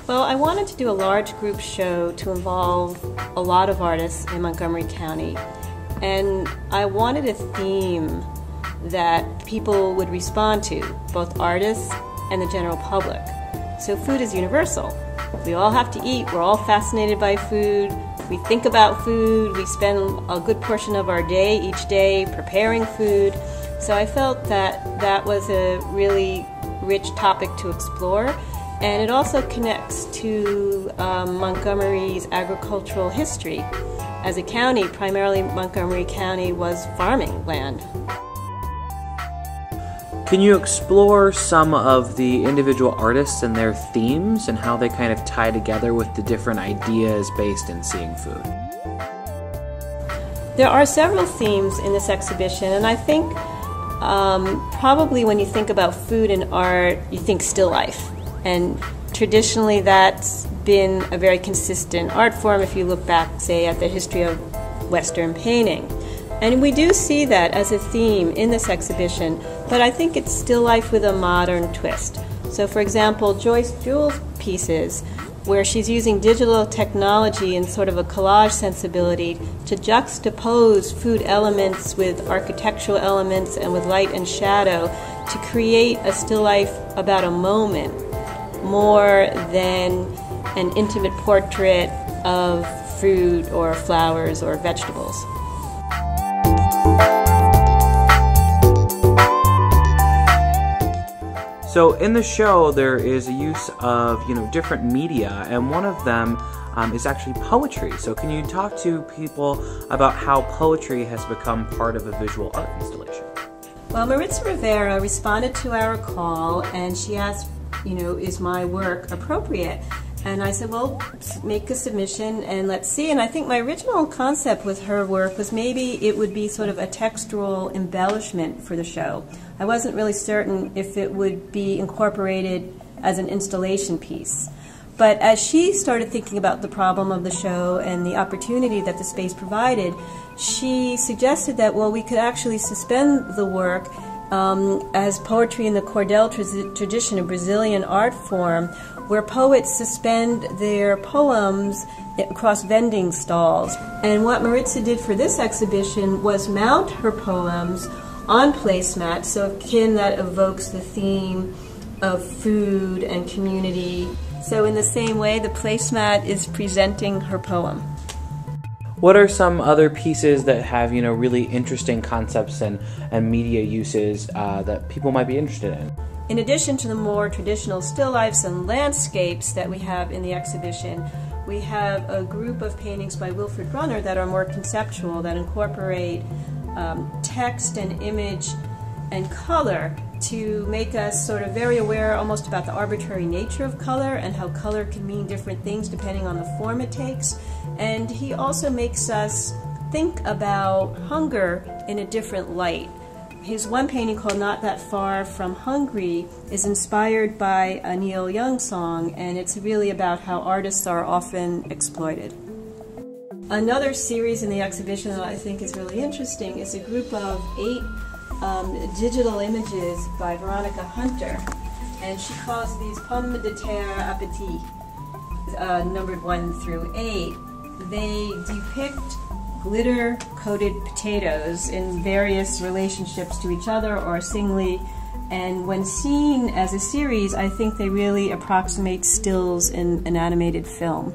Well, I wanted to do a large group show to involve a lot of artists in Montgomery County, and I wanted a theme that people would respond to, both artists and the general public. So food is universal. We all have to eat, we're all fascinated by food, we think about food, we spend a good portion of our day each day preparing food. So I felt that that was a really rich topic to explore. And it also connects to Montgomery's agricultural history. As a county, primarily Montgomery County was farming land. Can you explore some of the individual artists and their themes and how they kind of tie together with the different ideas based in seeing food? There are several themes in this exhibition, and I think probably when you think about food and art, you think still life. And traditionally that's been a very consistent art form if you look back, say, at the history of Western painting. And we do see that as a theme in this exhibition, but I think it's still life with a modern twist. So for example, Joyce Jewell's pieces, where she's using digital technology and sort of a collage sensibility to juxtapose food elements with architectural elements and with light and shadow to create a still life about a moment, more than an intimate portrait of fruit or flowers or vegetables. So in the show there is a use of different media, and one of them is actually poetry. So can you talk to people about how poetry has become part of a visual art installation? Well, Maritza Rivera responded to our call and she asked, is my work appropriate? And I said, well, make a submission and let's see. And I think my original concept with her work was maybe it would be sort of a textual embellishment for the show. I wasn't really certain if it would be incorporated as an installation piece. But as she started thinking about the problem of the show and the opportunity that the space provided, she suggested that, well, we could actually suspend the work as poetry in the cordel tradition, a Brazilian art form, where poets suspend their poems across vending stalls. And what Maritza did for this exhibition was mount her poems on placemats, so akin that evokes the theme of food and community. So in the same way, the placemat is presenting her poem. What are some other pieces that have, really interesting concepts and media uses that people might be interested in? In addition to the more traditional still lifes and landscapes that we have in the exhibition, we have a group of paintings by Wilfred Brunner that are more conceptual, that incorporate text and image and color to make us sort of very aware almost about the arbitrary nature of color and how color can mean different things depending on the form it takes. And he also makes us think about hunger in a different light. His one painting called Not That Far From Hungry is inspired by a Neil Young song, and it's really about how artists are often exploited. Another series in the exhibition that I think is really interesting is a group of 8 digital images by Veronica Hunter, and she calls these pommes de terre appétit, numbered 1 through 8. They depict glitter-coated potatoes in various relationships to each other or singly, and when seen as a series, I think they really approximate stills in an animated film.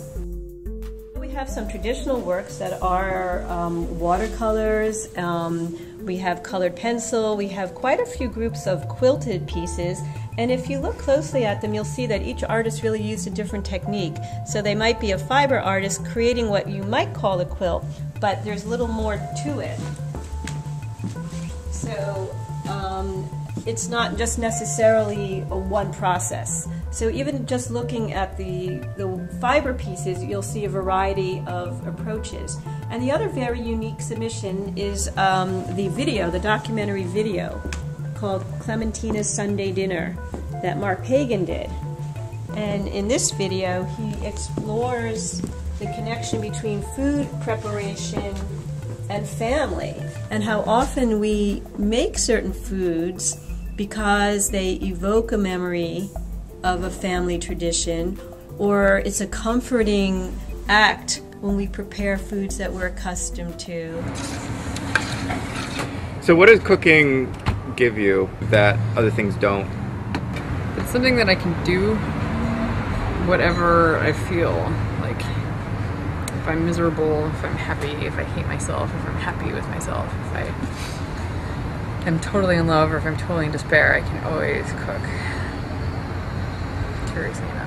We have some traditional works that are watercolors, we have colored pencil, we have quite a few groups of quilted pieces, and if you look closely at them, you'll see that each artist really used a different technique. So they might be a fiber artist creating what you might call a quilt, but there's a little more to it. So it's not just necessarily a one process. So even just looking at the fiber pieces, you'll see a variety of approaches. And the other very unique submission is the video, the documentary video called Clementina's Sunday Dinner that Mark Pagan did. And in this video, he explores the connection between food preparation and family. and how often we make certain foods because they evoke a memory of a family tradition, or it's a comforting act when we prepare foods that we're accustomed to. So what does cooking give you that other things don't? It's something that I can do whatever I feel. Like, if I'm miserable, if I'm happy, if I hate myself, if I'm happy with myself, if I am totally in love, or if I'm totally in despair, I can always cook. Curiously enough.